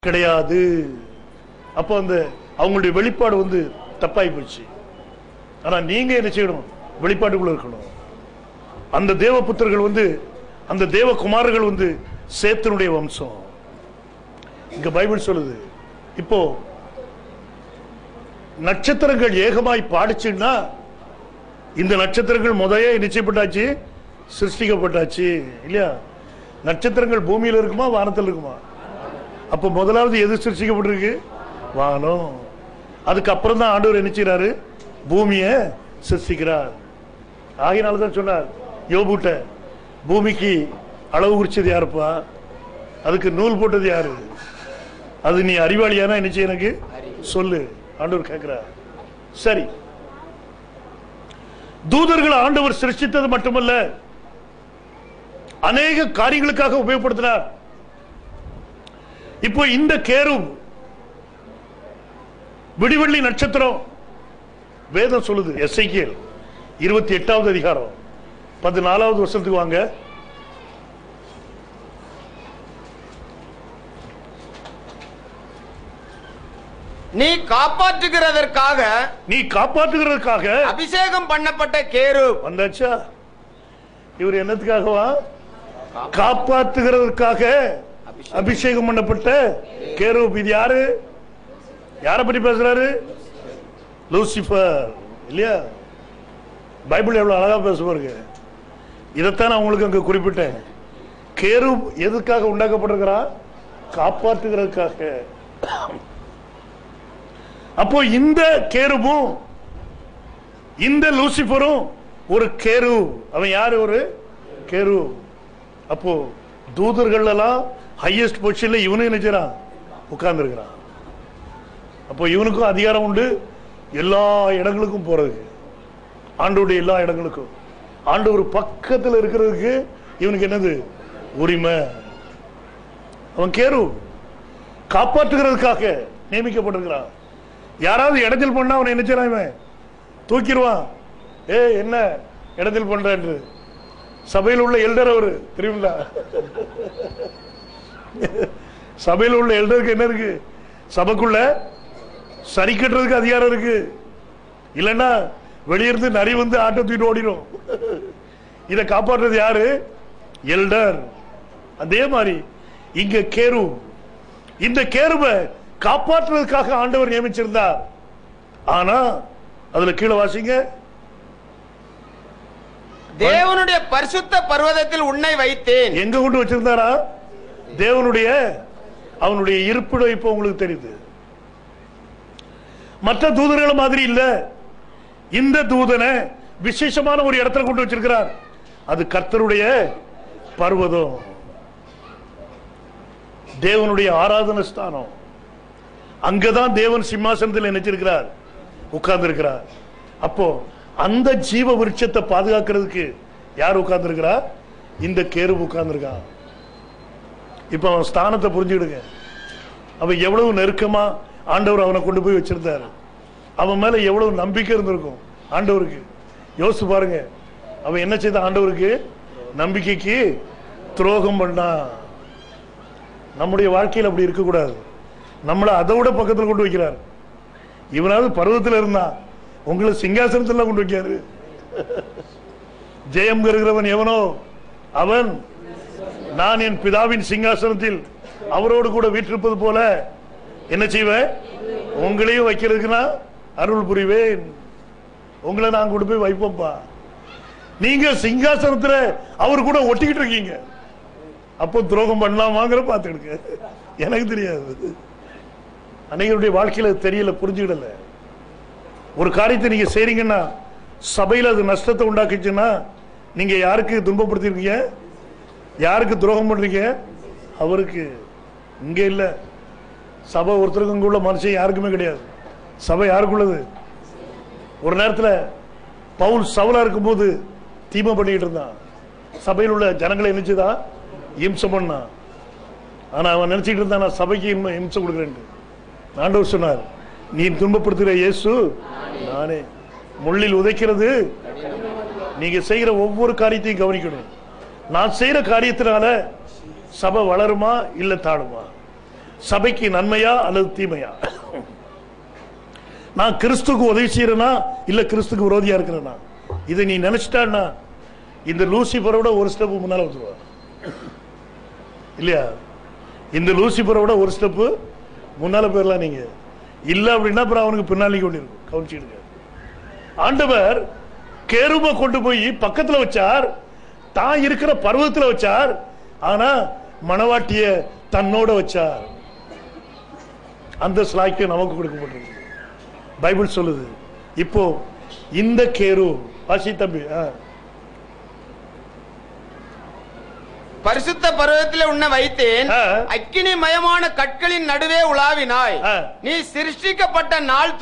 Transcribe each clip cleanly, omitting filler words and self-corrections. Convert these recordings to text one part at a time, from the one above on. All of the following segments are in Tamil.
கிடையாது. அப்போ அந்த அவங்களுடைய வெளிப்பாடு வந்து தப்பாய் போச்சு. ஆனா நீங்க என்ன செய்யணும்? வெளிப்பாட்டுக்குள்ள இருக்கணும். அந்த தேவ புத்திரர்கள் வந்து, அந்த தேவ குமாரர்கள் வந்து சேத்தினுடைய வம்சம். இங்க பைபிள் சொல்லுது. இப்போ நட்சத்திரங்கள் ஏகமாய் பாடிச்சுன்னா, இந்த நட்சத்திரங்கள் முதலே நிச்சயப்பட்டாச்சு, சிருஷ்டிக்கப்பட்டாச்சு இல்லையா? நட்சத்திரங்கள் பூமியில் இருக்குமா வானத்தில் இருக்குமா? அப்ப முதலாவது எது சிருஷ்டிக்கப்பட்டிருக்கு? வானம். அதுக்கப்புறம் தான் ஆண்டவர் என்ன செய்றாரு? பூமியை சிருஷ்டிக்கிறார். ஆகையினால்தான் சொன்னார் யோபுட்ட, பூமிக்கு அளவு குறிச்சது யாருப்பா? அதுக்கு நூல் போட்டது யாரு? அது நீ அறிவாளியானா என்ன செய்ய எனக்கு சொல்லு, ஆண்டவர் கேட்கிறார். சரி, தூதர்கள் ஆண்டவர் சிருஷ்டித்தது மட்டுமல்ல, அநேக காரியங்களுக்காக உபயோகப்படுத்தினார். இப்போ இந்த கேருப், விடிவெள்ளி நட்சத்திரம், வேதம் சொல்லுது எசேக்கியேல் 28வது அதிகாரம் 14வது வசனத்துக்கு வாங்க. நீ காப்பாற்றுகிறதற்காக அபிஷேகம் பண்ணப்பட்ட கேருப். வந்தாச்சா? இவர் என்னத்துக்காகவா? காப்பாற்றுகிறதற்காக அபிஷேகம் பண்ணப்பட்ட கேருப். இது யாரு? யாரை பற்றி பேசுறாரு? லூசிபர் இல்லையா? பைபிள் எவ்வளவு அழகா பேசுவாருங்க. இதைத்தான் நான் உங்களுக்கு அங்க குறிப்பிட்டேன். கேருப் எதுக்காக உண்டாக்கப்பட்டிருக்கிறான்? காப்பாற்றுகிறதுக்காக. அப்போ இந்த கேருபும் இந்த லூசிபரும் ஒரு கேருப். அவன் யாரு? ஒரு கேருப். அப்போ தூதர்கள் எல்லாம் ஹையஸ்ட் பொசிஷன்ல இவனும் நினைச்சான் உட்கார்ந்து இருக்கிறான். அப்போ இவனுக்கும் அதிகாரம் உண்டு எல்லா இடங்களுக்கும் போறதுக்கு, ஆண்டவருடைய எல்லா இடங்களுக்கும். ஆண்டவர் பக்கத்தில் இருக்கிறதுக்கு இவனுக்கு என்னது? உரிமை. அவன் கேருப், காப்பாற்றுகிறதுக்காக நியமிக்கப்பட்டிருக்கிறான். யாராவது இடத்தில் பண்ணா அவனை என்ன செய்யறான்? இவன் தூக்கிடுவான். என்ன இடத்தில் பண்ற? சபையில் உள்ள எல்டர் அவரு தெரியுங்களா? சபையில் உள்ள எல்டருக்கு என்ன இருக்கு? சபைக்குள்ள சரி கட்டுறதுக்கு அதிகாரம் இருக்கு. இல்லைன்னா வெளியிருந்து நரி வந்து ஆட்டோ தூக்கிட்டு ஓடிடும். இதை காப்பாற்றுறது யாரு? எல்டர். அதே மாதிரி இங்க கேருப், இந்த கேருபை காப்பாற்றுவதற்காக ஆண்டவர் நியமிச்சிருந்தார். ஆனா அதுல கீழே வாசிங்க, தேவனுடைய பரிசுத்த பர்வதத்தில் உன்னை வைத்தேன். எங்க கொண்டு வச்சிருந்தாரா? தேவனுடைய, அவனுடைய இருப்பிடம் இப்ப உங்களுக்கு தெரியுது. மற்ற தூதர்கள் மாதிரி இல்ல. இந்த தூதனை விசேஷமான ஒரு இடத்துல கொண்டு வச்சிருக்கிறார். அது கர்த்தருடைய பர்வதம், தேவனுடைய ஆராதன ஸ்தானம். அங்கதான் தேவன் சிம்மாசனத்தில் நினைச்சிருக்கிறார், உட்கார்ந்து இருக்கிறார். அப்போ அந்த ஜீவ விருட்சத்தை பாதுகாக்கிறதுக்கு யார் உட்கார்ந்து இருக்கிறா? இந்த கேருப் உட்கார்ந்து இருக்கான். இப்ப அவன் ஸ்தானத்தை புரிஞ்சுக்கிடுங்க. அவன் எவ்வளவு நெருக்கமா ஆண்டவர் அவனை கொண்டு போய் வச்சிருந்தாரு. அவன் மேல எவ்வளவு நம்பிக்கை இருந்திருக்கும் ஆண்டவருக்கு. யோசிச்சு பாருங்க, அவன் என்ன செய்த? ஆண்டவருக்கு நம்பிக்கைக்கு துரோகம் பண்ணா. நம்முடைய வாழ்க்கையில் அப்படி இருக்கக்கூடாது. நம்மளை அதை விட பக்கத்தில் கொண்டு வைக்கிறார். இவனாவது பருவத்தில் இருந்தா, உங்களை சிங்காசனத்தில் கொண்டு வைக்காரு. ஜெயம் பெறுகிறவன் எவனோ அவன், நான் என் பிதாவின் சிங்காசனத்தில் அவரோடு கூட வீற்றிருப்பது போல என்ன செய்வேன்? உங்களையும் வைக்கிறதுக்குன்னா அருள் புரிவேன். உங்களை நான் கொண்டு போய் வைப்போம்ப்பா. நீங்க சிங்காசனத்துல அவரு கூட ஒட்டிக்கிட்டு இருக்கீங்க. அப்போ துரோகம் பண்ணலாமாங்கிற பார்த்துக்கிடுங்க. எனக்கு தெரியாது, அன்னைகளுடைய வாழ்க்கையில தெரியல, புரிஞ்சுக்கிடல. ஒரு காரியத்தை நீங்க செய்றீங்கன்னா சபையில் அது நஷ்டத்தை உண்டாக்குச்சுன்னா நீங்க யாருக்கு துன்பப்படுத்திருக்கீங்க? யாருக்கு துரோகம் பண்றீங்க? அவருக்கு. இங்க இல்ல, சபை ஒருத்தருக்கு இங்க உள்ள மனுஷன் யாருக்குமே கிடையாது. சபை யாருக்குள்ளது? ஒரு நேரத்தில் பவுல் சவுலா இருக்கும்போது தீமை பண்ணிக்கிட்டு இருந்தான். சபையில் உள்ள ஜனங்களை நினைச்சுதான் இம்சம் பண்ணான். ஆனா அவன் நினைச்சிட்டு இருந்தான், நான் சபைக்கு இம்சம் கொடுக்குறேன். ஆண்டவர் சொன்னார், நீ துன்பப்படுத்துகிற இயேசு நானே. முள்ளில் உதைக்கிறது. நீங்க செய்கிற ஒவ்வொரு காரியத்தையும் கவனிக்கணும். நான் செய்யற காரியத்தினால சபை வளருமா இல்ல தாழுமா? சபைக்கு நன்மையா அல்லது தீமையா? நான் கிறிஸ்துக்கு உதவி செய்யறேனா இல்ல கிறிஸ்துக்கு விரோதியா இருக்கிறேனா? இதை நீ நினைச்சிட்டான்னா இந்த லூசிபரோட ஒரு ஸ்டெப் முன்னால வந்துருவா இல்லையா? இந்த லூசிபரோட ஒரு ஸ்டெப் முன்னால போயிடலாம். நீங்க இல்ல அப்படின்னா அப்புறம் அவனுக்கு பின்னாடி கொண்டிருக்கும். கவனிச்சுடுங்க. ஆண்டவர் கேருபை கொண்டு போய் பக்கத்துல வச்சார், தான் இருக்கிற பர்வத்துல வச்சார். ஆனா மணவாட்டிய தன்னோட வச்சார். அந்த ஸ்லாக்கியம் நமக்கு கொடுக்கப்பட்டிருக்கு. பைபிள் சொல்லுது. இப்போ இந்த கேரு வாசி தம்பி, பரிசுத்த பர்வதத்திலே உன்னை வைத்தேன், அக்கினி மயமான கற்களின் நடுவே உலாவினாய். நீ சிருஷ்டிக்கப்பட்ட நாள்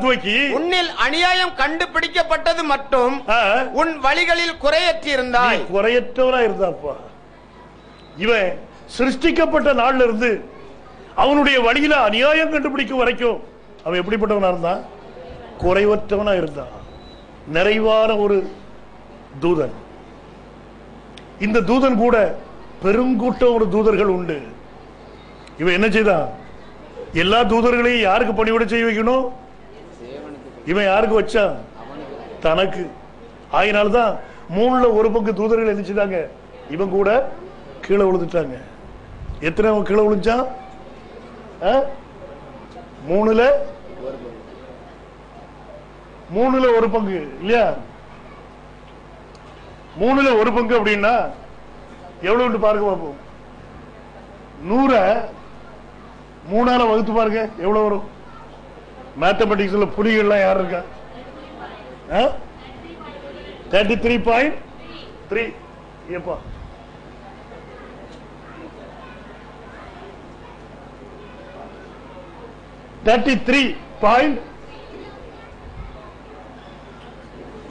துவக்கி உன்னில் அநியாயம் கண்டுபிடிக்கப்பட்டது மட்டும் உன் வழிகளில் குறையற்றி இருந்தாய். குறையற்றவனா இருந்தாப்பா. இவன் சிருஷ்டிக்கப்பட்ட நாள்ல இருந்து அவனுடைய வழியில அநியாயம் கண்டுபிடிக்கும் வரைக்கும் அவன் எப்படிப்பட்டவனா இருந்தான்? குறைவற்றவனா இருந்தான். நிறைவான ஒரு தூதன். இந்த தூதன் கூட பெருங்கூட்டம் ஒரு தூதர்கள் உண்டு. இவன் என்ன செய்தான்? எல்லா தூதர்களையும் யாருக்கு பணிவிட செய்ய வைக்கணும்? இவன் யாருக்கு வச்சான்? தனக்கு. ஆயினால்தான் 1/3 தூதர்கள் என்ன செய்தாங்க? இவன் கூட கீழே விழுந்துட்டாங்க. எத்தனை அவன் கீழே விழுந்தான்? 3/1 இல்லையா? 3/1 அப்படின்னா எவ்வளவு பாருங்க பார்ப்போம். 100 3ஆல வகுத்து பாருங்க எவ்வளவு வரும்? மேத்தமெட்டிக்ஸ்ல புலிகள்லாம் யார் இருக்கா? 33.3. ஏப்பா 33.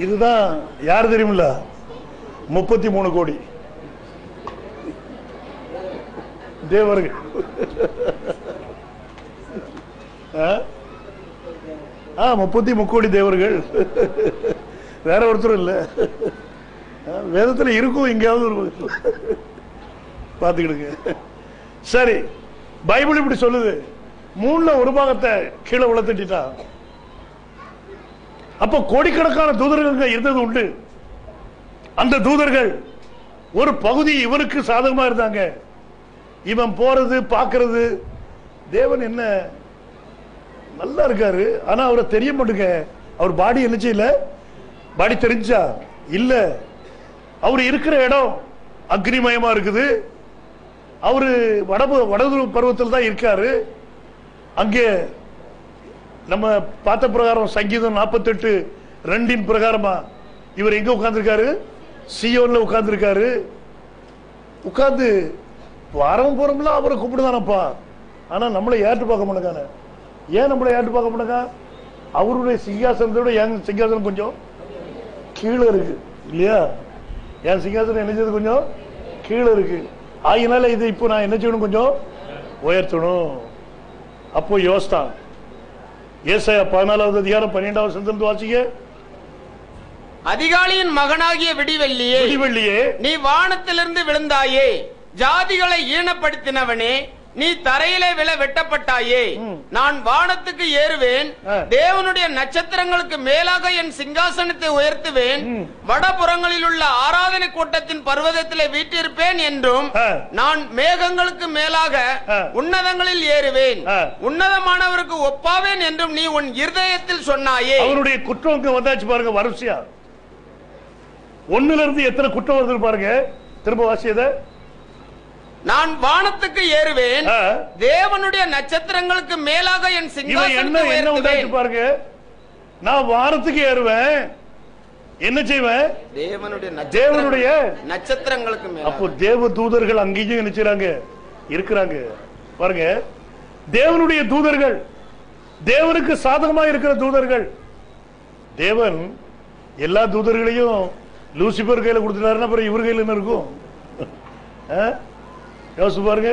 இதுதான் யார் தெரியுமில்ல? 33 கோடி தேவர்கள். 33 கோடி தேவர்கள். வேற ஒருத்தர் இல்ல. வேதத்துல இருக்கும், எங்கேயாவது பாத்துக்கிடுங்க. சரி, பைபிள் இப்படி சொல்லுது. 1/3 கீழே உளத்திட்டா. அப்ப கோடிக்கணக்கான தூதர்கள் இருந்தது உண்டு. அந்த தூதர்கள் ஒரு பகுதி இவனுக்கு சாதகமா இருந்தாங்க. இவன் போறது பாக்குறது, தேவன் என்ன நல்லா இருக்காரு, ஆனா அவரை தெரிய மாட்டுங்க. அவர் பாடி என்ன செய்யல? பாடி தெரிஞ்சா இல்ல. அவர் இருக்கிற இடம் அக்னிமயமா இருக்குது. அவரு வடது பருவத்தில் தான் இருக்காரு. அங்கே நம்ம பார்த்த பிரகாரம் சங்கீதம் 48:2 பிரகாரமா இவர் எங்க உட்கார்ந்துருக்காரு? சியோன்ல உட்கார்ந்துருக்காரு. உட்கார்ந்து வாரம் போறோம்ல அவரை கூப்பிடுதானப்பா. ஆனா நம்மளை ஏற்று பார்க்க மாட்டேங்க. ஏன் நம்மளை ஏற்று பார்க்க மாட்டேங்க? அவருடைய சிங்காசனத்தோட என் சிங்காசனம் கொஞ்சம் கீழே இருக்கு இல்லையா? என் சிங்காசனம் என்ன செய்யுது? கொஞ்சம் கீழே இருக்கு. ஆகினால இது இப்போ நான் என்ன செய்யணும்? கொஞ்சம் உயர்த்தணும். அப்போ யோசித்தான். ஏசாயா 14வது அதிகாரம் 12வது வசனத்திலிருந்து வாசிங்க. அதிகாலையின் மகனாகிய விடிவெள்ளியே, நீ வானத்திலிருந்து விழுந்தாயே, ஜாதிகளை ஈனப்படுத்தினவனே, நீ தரையிலே விழ வெட்டப்பட்டாயே. நான் வானத்துக்கு ஏறுவேன், தேவனுடைய நட்சத்திரங்களுக்கு மேலாக என் சிங்காசனத்தை உயர்த்துவேன், வடபுறங்களில் உள்ள ஆராதனை கூட்டத்தின் பர்வதத்திலே வீற்றிருப்பேன் என்றும், நான் மேகங்களுக்கு மேலாக உன்னதங்களில் ஏறுவேன், உன்னதமானவருக்கு ஒப்பாவேன் என்றும் நீ உன் இருதயத்தில் சொன்னாயே. அவருடைய குற்றம் வந்தாச்சு பாருங்க. வரிசையா 1ல இருந்து எத்தனை குற்றம் வருது பாருங்க. திரும்ப வாசியத. நான் வானத்துக்கு ஏறுவேன், தேவனுடைய நட்சத்திரங்களுக்கு மேலாக என் சிங்காசனத்தை உயர்த்துவேன். பாருங்க, நான் வானத்துக்கு ஏறுவேன், என்ன செய்வேன்? தேவனுடைய நட்சத்திரங்களுக்கு மேல. அப்போ தேவ தூதர்கள் அங்கேயும் என்ன செய்றாங்க? இருக்கிறாங்க. பாருங்க, தேவனுடைய தூதர்கள், தேவனுக்கு சாதகமா இருக்கிற தூதர்கள். தேவன் எல்லா தூதர்களையும் லூசிபர் கையில கொடுத்துட்டாருன்னா அப்புறம் இவர் கையில் என்ன இருக்கும்? யோசிச்சு பாருங்க.